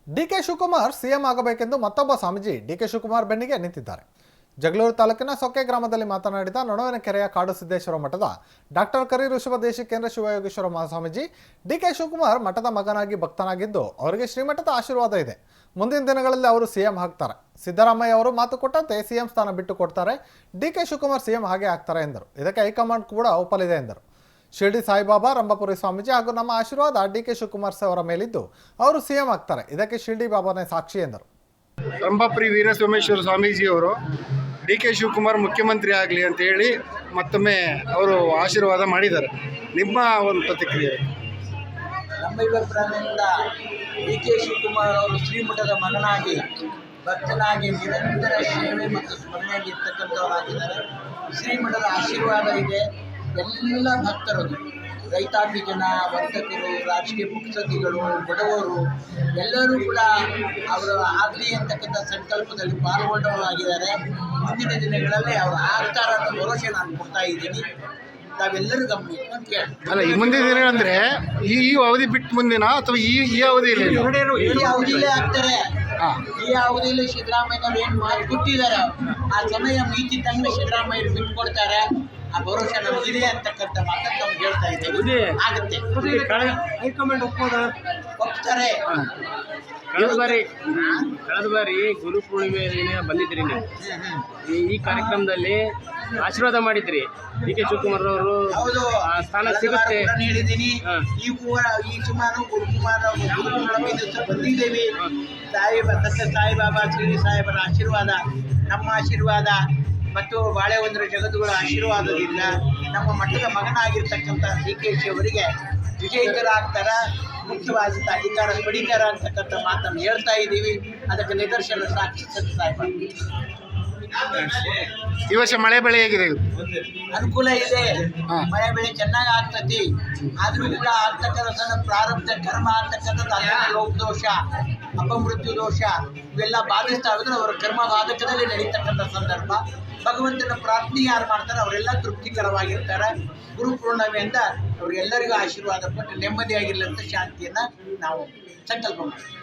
DK Shivakumar CM ಆಗಬೇಕೆಂದು ಮತ್ತೊಬ್ಬ Swamiji DK Shivakumar ಬೆನ್ನಿಗೆ ನಿಂತಿದ್ದಾರೆ. ಜಗಳೂರು ತಾಲೂಕಿನ ಸೊಕ್ಕೆ ಗ್ರಾಮದಲ್ಲಿ ಮಾತನಾಡಿದ ನೊಣವಿನಕೆರೆಯ ಕಾಡು ಸಿದ್ದೇಶ್ವರ ಮಠದ ಡಾಕ್ಟರ್ ಕರಿ ಋಷಭದೇಶಿ ಕೇಂದ್ರ ಶಿವಯೋಗೇಶ್ವರ ಮಹಾಸ್ವಾಮೀಜಿ ಡಿಕೆ ಶಿವಕುಮಾರ್ ಮಠದ ಮಗನಾಗಿ ಭಕ್ತನಾಗಿದ್ದು ಅವರಿಗೆ ಶ್ರೀಮಠದ ಆಶೀರ್ವಾದ ಇದೆ. ಮುಂದಿನ ದಿನಗಳಲ್ಲಿ ಅವರು ಸಿಎಂ ಆಗ್ತಾರೆ. ಸಿದ್ದರಾಮಯ್ಯ ಅವರು ಮಾತು ಕೊಟ್ಟಂತೆ ಸಿಎಂ ಸ್ಥಾನ ಬಿಟ್ಟು ಕೊಡ್ತಾರೆ. ಡಿಕೆ ಶಿವಕುಮಾರ್ ಸಿಎಂ ಹಾಗೆ ಆಗ್ತಾರೆ ಎಂದರು. ಇದಕ್ಕೆ ಹೈಕಮಾಂಡ್ ಕೂಡ ಒಪ್ಪಲಿದೆ ಎಂದರು. ಶಿರ್ಡಿ ಸಾಯಿಬಾಬಾ ರಂಭಾಪುರಿ ಸ್ವಾಮೀಜಿ ಹಾಗೂ ನಮ್ಮ ಆಶೀರ್ವಾದ ಡಿಕೆ ಶಿವಕುಮಾರ್ ಅವರ ಮೇಲಿದ್ದು ಅವರು ಸಿಎಂ ಆಗ್ತಾರೆ. ಇದಕ್ಕೆ ಶಿರ್ಡಿ ಬಾಬಾನೇ ಸಾಕ್ಷಿ ಎಂದರು. ರಂಭಾಪುರಿ ವೀರಸೋಮೇಶ್ವರ ಸ್ವಾಮೀಜಿಯವರು ಡಿಕೆ ಶಿವಕುಮಾರ್ ಮುಖ್ಯಮಂತ್ರಿ ಆಗಲಿ ಅಂತ ಹೇಳಿ ಮತ್ತೊಮ್ಮೆ ಅವರು ಆಶೀರ್ವಾದ ಮಾಡಿದ್ದಾರೆ. ನಿಮ್ಮ ಒಂದು ಪ್ರತಿಕ್ರಿಯೆ? ನಮ್ಮ ಅಭಿಪ್ರಾಯದಿಂದ ಡಿಕೆ ಶಿವಕುಮಾರ್ ಅವರು ಶ್ರೀಮಠದ ಮಗನಾಗಿ ಭಕ್ತನಾಗಿ ನಿರಂತರ ಸೇವೆ ಮತ್ತು ಸ್ಮರಣೆಯಾಗಿ ಇರ್ತಕ್ಕಂಥವರಾಗಿದ್ದಾರೆ. ಶ್ರೀಮಠದ ಆಶೀರ್ವಾದ ಇದೆ. ಎಲ್ಲ ಭಕ್ತರು, ರೈತಾಪಿ ಜನ, ವರ್ತಕರು, ರಾಜಕೀಯ ಮುತ್ಸದ್ದಿಗಳು, ಬಡವರು ಎಲ್ಲರೂ ಕೂಡ ಅವರು ಆಗಲಿ ಅಂತಕ್ಕಂಥ ಸಂಕಲ್ಪದಲ್ಲಿ ಪಾಲ್ಗೊಂಡವರಾಗಿದ್ದಾರೆ. ಮುಂದಿನ ದಿನಗಳಲ್ಲಿ ಅವರು ಆಗ್ತಾರೆ ಅನ್ನೋ ಭರವಸೆ ನಾನು ಕೊಡ್ತಾ ಇದ್ದೀನಿ. ತಾವೆಲ್ಲರೂ ಗಮನಿಸಿ ಅಂತ ಹೇಳಿ. ಅಲ್ಲ, ಈ ಮುಂದಿನ ದಿನಗಳಂದ್ರೆ ಈ ಅವಧಿ ಬಿಟ್ಟು ಮುಂದಿನ ಅಥವಾ ಈ ಅವಧಿಯಲ್ಲಿ ಈ ಅವಧಿಯಲ್ಲೇ ಆಗ್ತಾರೆ. ಈ ಅವಧಿಯಲ್ಲಿ ಸಿದ್ದರಾಮಯ್ಯನವರು ಏನು ಮಾತು ಕೊಟ್ಟಿದ್ದಾರೆ, ಆ ಸಮಯ ಮೀತಿದ್ದಂಗೆ ಸಿದ್ದರಾಮಯ್ಯರು ಬಿಟ್ಟು ಕೊಡ್ತಾರೆ. ಆ ಭರವಸೆ ನಮಗಿದೆ ಅಂತಕ್ಕಂಥ ಮಾತನ್ನು ನಾವು ಹೇಳ್ತಾ ಇದ್ದೀವಿ. ಆಗುತ್ತೆ, ಹೈಕಮಾಂಡ್ ಒಪ್ತಾರೆ. ಕಳೆದ ಬಾರಿ ಗುರು ಪೂರ್ಣಿಮೆ ದಿನ ಬಂದಿದ್ರಿ ನೀವು. ಈ ಕಾರ್ಯಕ್ರಮದಲ್ಲಿ ಆಶೀರ್ವಾದ ಮಾಡಿದ್ರಿ. ಡಿ ಕೆ ಶಿವಕುಮಾರ್ ಅವರು ಸ್ಥಾನ ಸಿಗುತ್ತೆ ಹೇಳಿದ್ದೀನಿ. ಈ ಸುಮಾರು ಗುರುಪೂರ್ಣಿಮೆ ದಿವಸ ಬಂದಿದ್ದೇವೆ. ಸತ್ಯ ಸಾಯಿಬಾಬಾ ಶಿರ್ಡಿ ಸಾಹೇಬರ ಆಶೀರ್ವಾದ, ನಮ್ಮ ಆಶೀರ್ವಾದ ಮತ್ತು ಬಾಳೆಹೊನ್ನೂರು ಜಗದ್ಗುರು ಆಶೀರ್ವಾದದಿಂದ ನಮ್ಮ ಮಠದ ಮಗನಾಗಿರ್ತಕ್ಕಂಥ ಡಿ ಕೆ ಶಿ ಅವರಿಗೆ ವಿಜಯಿತರಾಗ್ತಾರ, ಮುಖ್ಯವಾದಂಥ ಅಧಿಕಾರ ಪಡಿತಾರ ಅಂತಕ್ಕಂಥ ಮಾತನ್ನು ಹೇಳ್ತಾ ಇದ್ದೀವಿ. ಅದಕ್ಕೆ ನಿದರ್ಶನ ಸಾಕ್ಷಿ ಸತ್ಯ ಸಾಯಿಬಾಬಾ. ಈ ವರ್ಷ ಮಳೆ ಬೆಳೆ ಹೇಗಿದೆ? ಅನುಕೂಲ ಇದೆ, ಮಳೆ ಬೆಳೆ ಚೆನ್ನಾಗಿ ಆಗ್ತತಿ. ಆದರೂ ಕೂಡ ಆಗ್ತಕ್ಕಂಥ ಸಣ್ಣ ಪ್ರಾರಬ್ಧ ಕರ್ಮ ಆಗ್ತಕ್ಕಂಥದ್ದು ಲೋಕದೋಷ, ಅಪಮೃತ್ಯು ದೋಷ ಇವೆಲ್ಲ ಬಾಧಿಸ್ತಾ ಇದ್ರೆ ಅವರ ಕರ್ಮ ಬಾಧಕದಲ್ಲಿ ನಡೀತಕ್ಕಂಥ ಸಂದರ್ಭ. ಭಗವಂತನ ಪ್ರಾರ್ಥನೆ ಯಾರು ಮಾಡ್ತಾರೆ ಅವರೆಲ್ಲ ತೃಪ್ತಿಕರವಾಗಿರ್ತಾರೆ. ಗುರುಪೂರ್ಣಿಮೆಯಿಂದ ಅವರಿಗೆಲ್ಲರಿಗೂ ಆಶೀರ್ವಾದ ಕೊಟ್ಟು ನೆಮ್ಮದಿಯಾಗಿರಲಿ ಅಂತ ಶಾಂತಿಯನ್ನು ನಾವು ಸಂಕಲ್ಪ ಮಾಡ್ತೀವಿ.